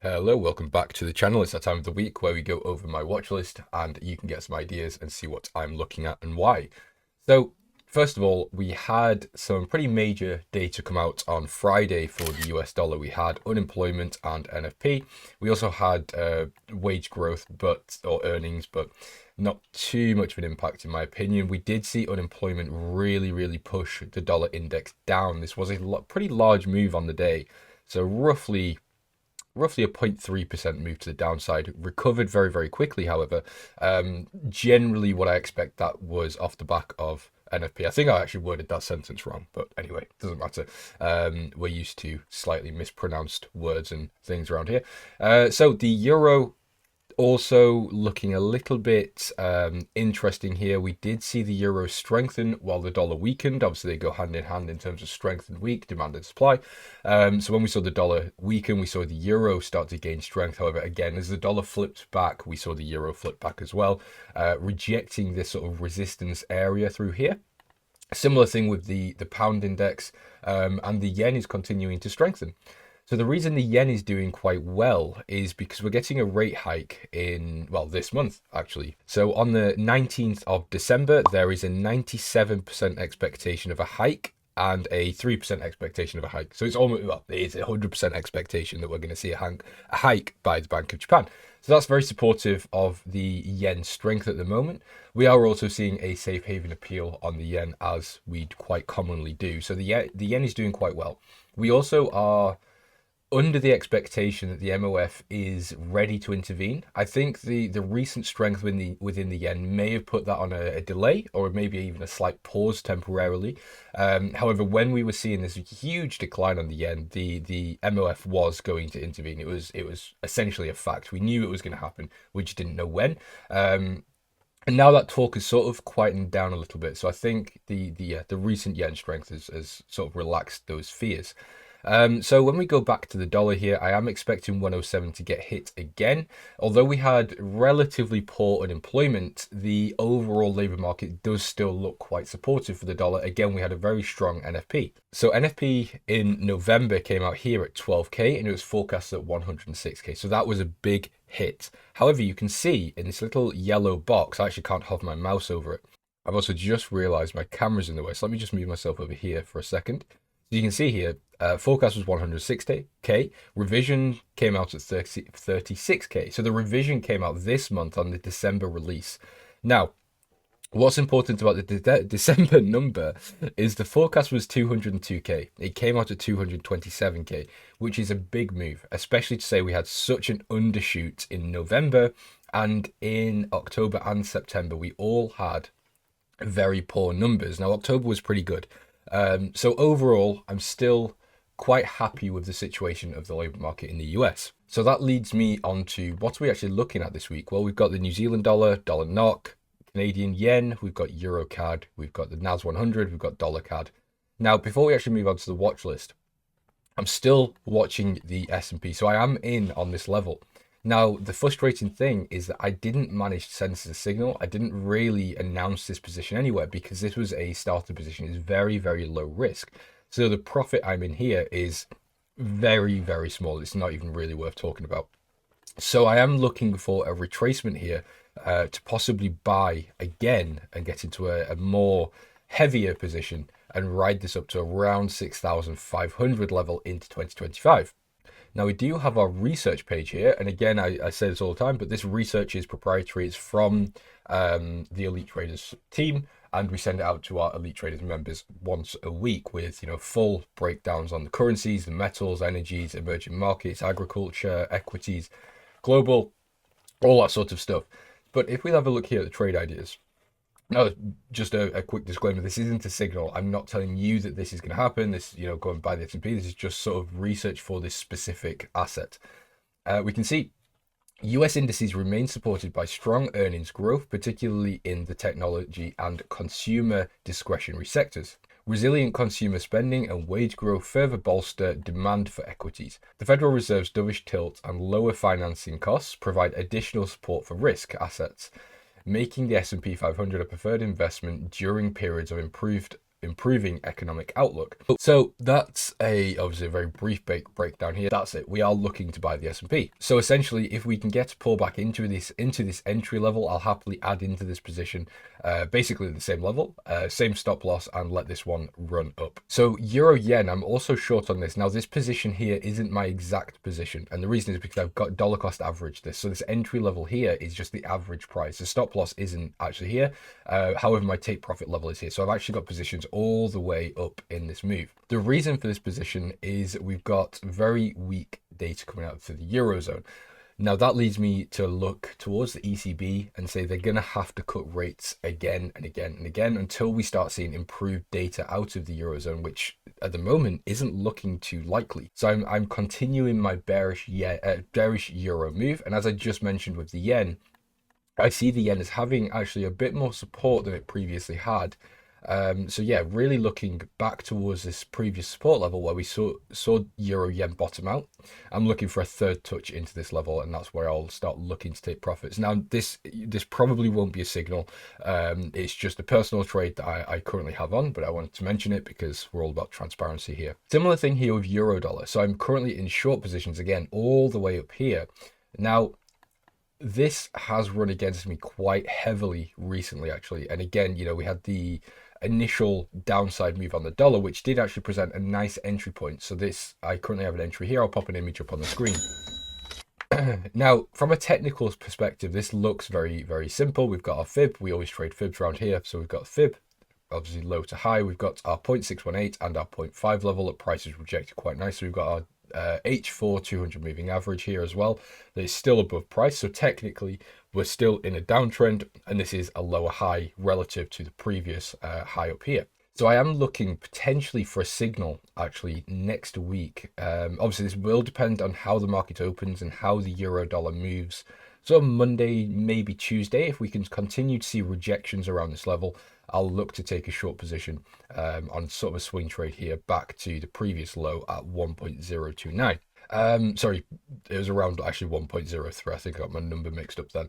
Hello, welcome back to the channel. It's that time of the week where we go over my watch list and you can get some ideas and see what I'm looking at and why. So, first of all, we had some pretty major data come out on Friday for the US dollar. We had unemployment and NFP. We also had wage growth, or earnings, but not too much of an impact in my opinion. We did see unemployment really push the dollar index down. This was a pretty large move on the day. So roughly a 0.3% move to the downside, recovered very quickly, however. Generally, what I expect that was off the back of NFP. I think I actually worded that sentence wrong, but anyway, doesn't matter. We're used to slightly mispronounced words and things around here. So the euro also looking a little bit interesting here. We did see the euro strengthen while the dollar weakened. Obviously, they go hand in hand in terms of strength and weak, demand and supply. So when we saw the dollar weaken, we saw the euro start to gain strength. However, again, as the dollar flipped back, we saw the euro flip back as well, rejecting this sort of resistance area through here. Similar thing with the pound index, and the yen is continuing to strengthen. So the reason the yen is doing quite well is because we're getting a rate hike in, well, this month actually. So on the 19th of December, there is a 97% expectation of a hike and a 3% expectation of a hike. So it's almost, well, it's a 100% expectation that we're going to see a hike by the Bank of Japan. So that's very supportive of the yen strength at the moment. We are also seeing a safe haven appeal on the yen, as we quite commonly do. So the yen is doing quite well. We also are under the expectation that the MOF is ready to intervene. I think the recent strength within the yen may have put that on a delay, or maybe even a slight pause temporarily. However, when we were seeing this huge decline on the yen, the MOF was going to intervene. It was essentially a fact. We knew it was going to happen. We just didn't know when. And now that talk has sort of quietened down a little bit. So I think the recent yen strength has sort of relaxed those fears. So when we go back to the dollar here, I am expecting 107 to get hit again. Although we had relatively poor unemployment, the overall labor market does still look quite supportive for the dollar. Again, we had a very strong NFP. So NFP in November came out here at 12K and it was forecast at 106K. So that was a big hit. However, you can see in this little yellow box, I actually can't hover my mouse over it. I've also just realized my camera's in the way. So let me just move myself over here for a second. So you can see here, forecast was 160K. Revision came out at 36K. So the revision came out this month on the December release. Now, what's important about the December number is the forecast was 202K. It came out at 227K, which is a big move, especially to say we had such an undershoot in November, and in October and September, we all had very poor numbers. Now, October was pretty good. So overall, I'm still quite happy with the situation of the labour market in the US. So that leads me on to what are we actually looking at this week? Well, we've got the New Zealand dollar, dollar NOK, Canadian yen, we've got Euro CAD, we've got the NAS 100, we've got dollar CAD. Now, before we actually move on to the watch list, I'm still watching the S&P, so I am in on this level. Now, the frustrating thing is that I didn't manage to send this as a signal. I didn't really announce this position anywhere because this was a starter position. It's very low risk. So the profit I'm in here is very small. It's not even really worth talking about. So I am looking for a retracement here to possibly buy again and get into a more heavier position and ride this up to around 6,500 level into 2025. Now, we do have our research page here. And again, I say this all the time, but this research is proprietary. It's from the Elite Traders team. And we send it out to our Elite Traders members once a week with, full breakdowns on the currencies, the metals, energies, emerging markets, agriculture, equities, global, all that sort of stuff. But if we have a look here at the trade ideas, now, just a quick disclaimer, this isn't a signal. I'm not telling you that this is going to happen. This, go and buy the S&P. This is just sort of research for this specific asset. We can see US indices remain supported by strong earnings growth, particularly in the technology and consumer discretionary sectors. Resilient consumer spending and wage growth further bolster demand for equities. The Federal Reserve's dovish tilt and lower financing costs provide additional support for risk assets, making the S&P 500 a preferred investment during periods of improved improving economic outlook. So that's obviously a very brief breakdown here. That's it. We are looking to buy the S&P. So essentially, if we can get a pullback into this entry level, I'll happily add into this position, basically the same level, same stop loss, and let this one run up. So euro yen, I'm also short on this. Now this position here isn't my exact position, and the reason is because I've got dollar cost average this. So this entry level here is just the average price. The stop loss isn't actually here. However, my take profit level is here. So I've actually got positions all the way up in this move. The reason for this position is we've got very weak data coming out for the Eurozone. Now that leads me to look towards the ECB and say they're going to have to cut rates again and again and again until we start seeing improved data out of the Eurozone, which at the moment isn't looking too likely. So I'm continuing my bearish euro move. And as I just mentioned with the yen, I see the yen as having actually a bit more support than it previously had. So yeah, really looking back towards this previous support level where we saw euro yen bottom out. I'm looking for a third touch into this level, and that's where I'll start looking to take profits. Now this probably won't be a signal. It's just a personal trade that I currently have on, but I wanted to mention it because we're all about transparency here. Similar thing here with euro dollar. So I'm currently in short positions again, all the way up here. Now this has run against me quite heavily recently, actually. And again, you know, we had the initial downside move on the dollar, which did actually present a nice entry point. So this, I currently have an entry here. I'll pop an image up on the screen. Now, from a technical perspective, this looks very, very simple. We've got our fib. We always trade fibs around here. So we've got fib, obviously low to high. We've got our 0.618 and our 0.5 level that price is rejected quite nicely. We've got our H4 200 moving average here as well. That is still above price. So technically, we're still in a downtrend, and this is a lower high relative to the previous high up here. So I am looking potentially for a signal actually next week. Obviously, this will depend on how the market opens and how the euro dollar moves. So Monday, maybe Tuesday, if we can continue to see rejections around this level, I'll look to take a short position on sort of a swing trade here back to the previous low at 1.029. Sorry, it was around actually 1.03. I think I got my number mixed up then.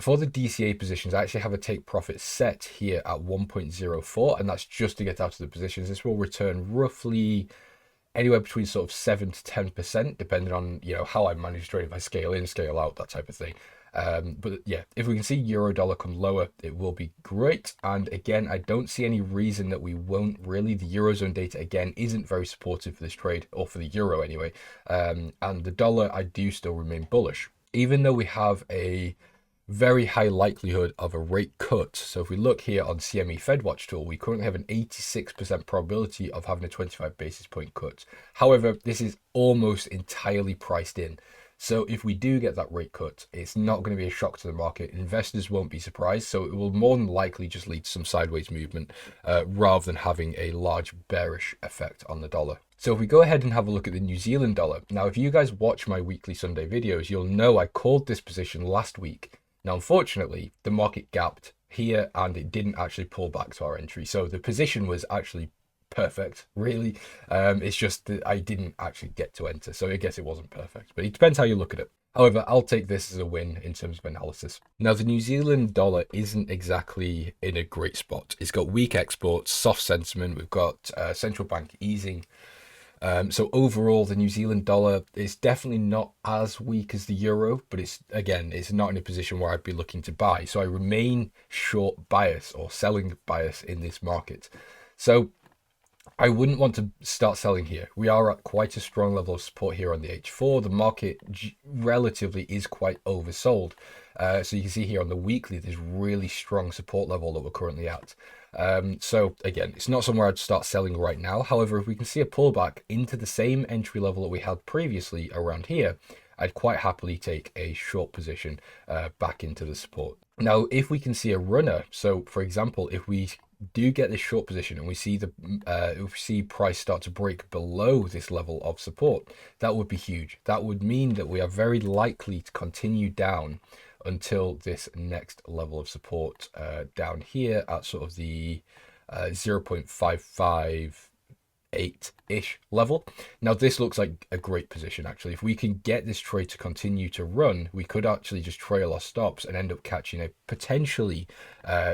For the DCA positions, I actually have a take profit set here at 1.04, and that's just to get out of the positions. This will return roughly anywhere between sort of 7 to 10%, depending on, you know, how I manage trade, if I scale in, scale out, that type of thing. But yeah, if we can see euro dollar come lower, it will be great. And again, I don't see any reason that we won't really. The Eurozone data, again, isn't very supportive for this trade, or for the euro anyway. And the dollar, I do still remain bullish, even though we have a very high likelihood of a rate cut. So if we look here on CME FedWatch tool, we currently have an 86% probability of having a 25 basis point cut. However, this is almost entirely priced in. So if we do get that rate cut, it's not going to be a shock to the market. Investors won't be surprised. So it will more than likely just lead to some sideways movement rather than having a large bearish effect on the dollar. So if we go ahead and have a look at the New Zealand dollar. Now, if you guys watch my weekly Sunday videos, you'll know I called this position last week. Now, unfortunately, the market gapped here and it didn't actually pull back to our entry. So the position was actually perfect, really. It's just that I didn't actually get to enter. So I guess it wasn't perfect, but it depends how you look at it. However, I'll take this as a win in terms of analysis. Now, the New Zealand dollar isn't exactly in a great spot. It's got weak exports, soft sentiment. We've got central bank easing. So overall, the New Zealand dollar is definitely not as weak as the euro, but it's not in a position where I'd be looking to buy. So I remain short bias or selling bias in this market. So I wouldn't want to start selling here. We are at quite a strong level of support here on the H4. The market relatively is quite oversold. So you can see here on the weekly, there's really strong support level that we're currently at. So again, it's not somewhere I'd start selling right now. However, if we can see a pullback into the same entry level that we had previously around here, I'd quite happily take a short position back into the support. Now, if we can see a runner, so for example, if we do get this short position and we see if we see price start to break below this level of support, that would be huge. That would mean that we are very likely to continue down until this next level of support down here at sort of the 0.55 8-ish level. Now this looks like a great position actually. If we can get this trade to continue to run, we could actually just trail our stops and end up catching a potentially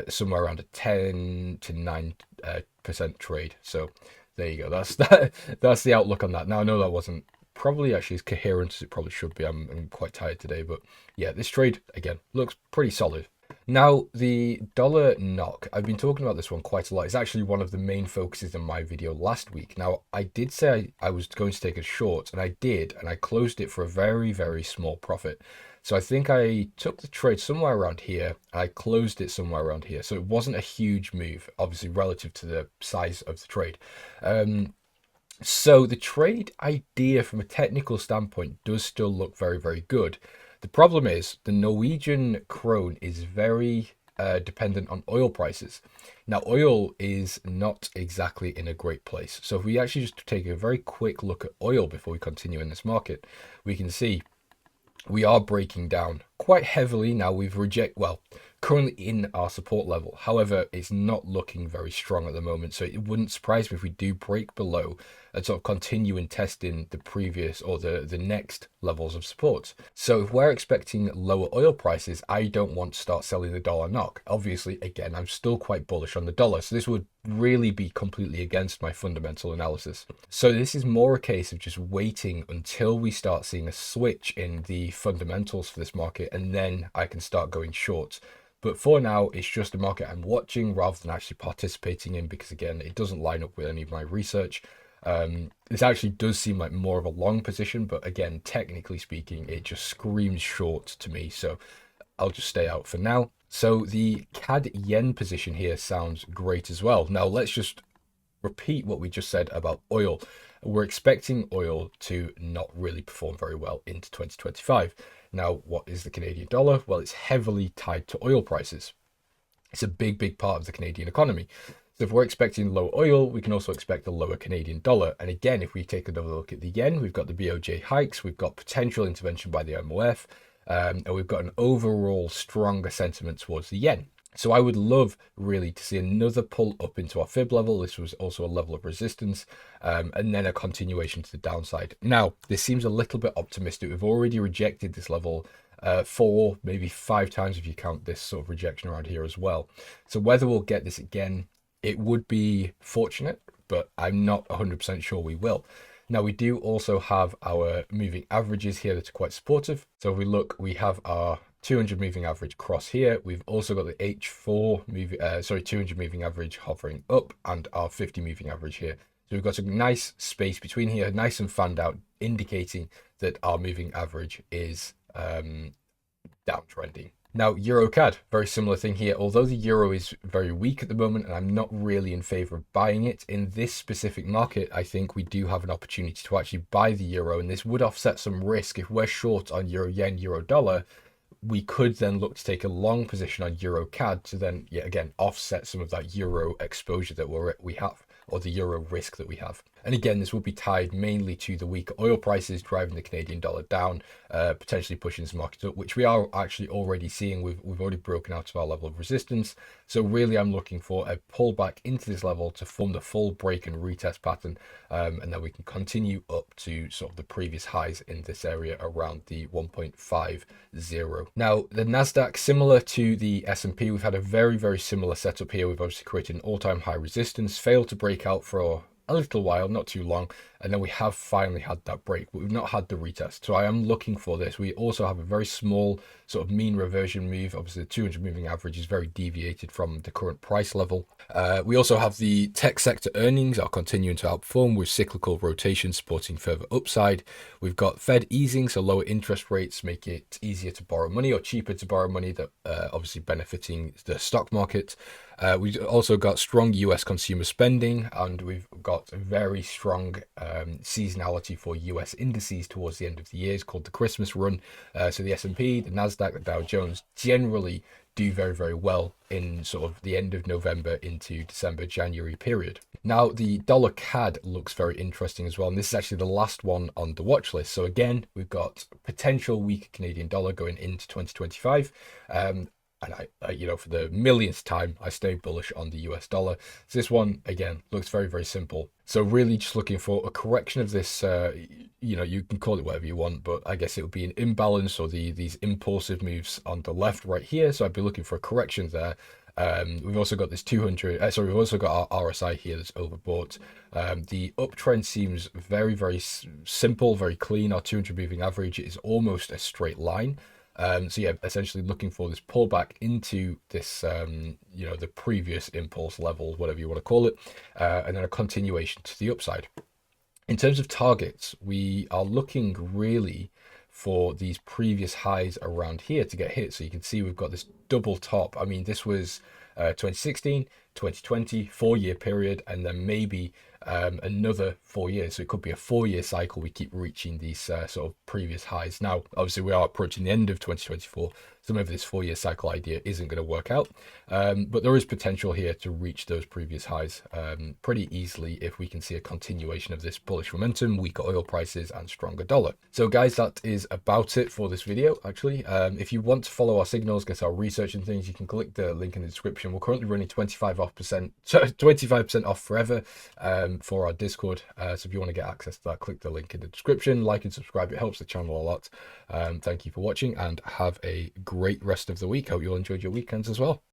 somewhere around a 10 to 9% trade. So there you go. That's the outlook on that. Now I know that wasn't probably actually as coherent as it probably should be. I'm quite tired today, but yeah, this trade again looks pretty solid. Now, the dollar NOK, I've been talking about this one quite a lot. It's actually one of the main focuses in my video last week. Now, I did say I was going to take a short, and I did, and I closed it for a very, very small profit. So I think I took the trade somewhere around here, and I closed it somewhere around here. So it wasn't a huge move, obviously, relative to the size of the trade. So the trade idea from a technical standpoint does still look very, very good. The problem is the Norwegian krone is very dependent on oil prices. Now, oil is not exactly in a great place. So if we actually just take a very quick look at oil before we continue in this market, we can see we are breaking down quite heavily. Now we've currently in our support level. However, it's not looking very strong at the moment. So it wouldn't surprise me if we do break below and sort of continue in testing the previous or the next levels of support. So if we're expecting lower oil prices, I don't want to start selling the dollar NOK. Obviously, again, I'm still quite bullish on the dollar. So this would really be completely against my fundamental analysis. So this is more a case of just waiting until we start seeing a switch in the fundamentals for this market, and then I can start going short. But for now, it's just a market I'm watching rather than actually participating in, because again, it doesn't line up with any of my research. This actually does seem like more of a long position, but again, technically speaking, it just screams short to me. So I'll just stay out for now. So the CAD yen position here sounds great as well. Now let's just repeat what we just said about oil. We're expecting oil to not really perform very well into 2025. Now, what is the Canadian dollar? Well, it's heavily tied to oil prices. It's a big, big part of the Canadian economy. So if we're expecting low oil, we can also expect a lower Canadian dollar. And again, if we take another look at the yen, we've got the BOJ hikes, we've got potential intervention by the MOF, and we've got an overall stronger sentiment towards the yen. So I would love really to see another pull up into our fib level. This was also a level of resistance, and then a continuation to the downside. Now, this seems a little bit optimistic. We've already rejected this level 4, maybe 5 times if you count this sort of rejection around here as well. So whether we'll get this again, it would be fortunate, but I'm not 100% sure we will. Now, we do also have our moving averages here that are quite supportive. So if we look, we have our 200 moving average cross here. We've also got the H4 200 moving average hovering up, and our 50 moving average here. So we've got a nice space between here, nice and fanned out, indicating that our moving average is downtrending. Now, Euro CAD, very similar thing here. Although the euro is very weak at the moment, and I'm not really in favor of buying it, in this specific market, I think we do have an opportunity to actually buy the euro, and this would offset some risk. If we're short on euro yen, euro dollar, we could then look to take a long position on Euro CAD to then, yet again, offset some of that euro exposure that we have, or the euro risk that we have. And again, this will be tied mainly to the weaker oil prices driving the Canadian dollar down, potentially pushing this market up, which we are actually already seeing. We've already broken out of our level of resistance. So really, I'm looking for a pullback into this level to form the full break and retest pattern, and then we can continue up to sort of the previous highs in this area around the 1.50. Now, the NASDAQ, similar to the S&P, we've had a very, very similar setup here. We've obviously created an all-time high resistance, failed to break out for a little while, not too long, and then we have finally had that break, but we've not had the retest. So I am looking for this. We also have a very small sort of mean reversion move. Obviously, the 200 moving average is very deviated from the current price level. We also have the tech sector earnings are continuing to outperform, with cyclical rotation supporting further upside. We've got Fed easing, so lower interest rates make it easier to borrow money or cheaper to borrow money, that obviously benefiting the stock market. We've also got strong US consumer spending, and we've got a very strong seasonality for US indices towards the end of the year. It's called the Christmas run. So the S&P, the NASDAQ, the Dow Jones generally do very, very well in sort of the end of November into December, January period. Now, the dollar CAD looks very interesting as well, and this is actually the last one on the watch list. So again, we've got potential weaker Canadian dollar going into 2025. and you know, for the millionth time, I stayed bullish on the US dollar. So this one, again, looks very, very simple. So really just looking for a correction of this, you know, you can call it whatever you want, but I guess it would be an imbalance or these impulsive moves on the left right here. So I'd be looking for a correction there. We've also got this 200, sorry, we've also got our RSI here that's overbought. The uptrend seems very, very simple, very clean. Our 200 moving average is almost a straight line. So yeah, essentially looking for this pullback into this, you know, the previous impulse level, whatever you want to call it, and then a continuation to the upside. In terms of targets, we are looking really for these previous highs around here to get hit. So you can see we've got this double top. I mean, this was 2016, 2020, 4-year period, and then maybe another 4 years. So it could be a 4-year cycle. We keep reaching these sort of previous highs. Now, obviously, we are approaching the end of 2024. So maybe this 4-year cycle idea isn't going to work out. But there is potential here to reach those previous highs pretty easily if we can see a continuation of this bullish momentum, weaker oil prices, and stronger dollar. So guys, that is about it for this video, actually. If you want to follow our signals, get our research and things, you can click the link in the description. We're currently running 25% off forever for our Discord. So if you want to get access to that, click the link in the description. Like and subscribe. It helps the channel a lot. Thank you for watching and have a great rest of the week. Hope you all enjoyed your weekends as well.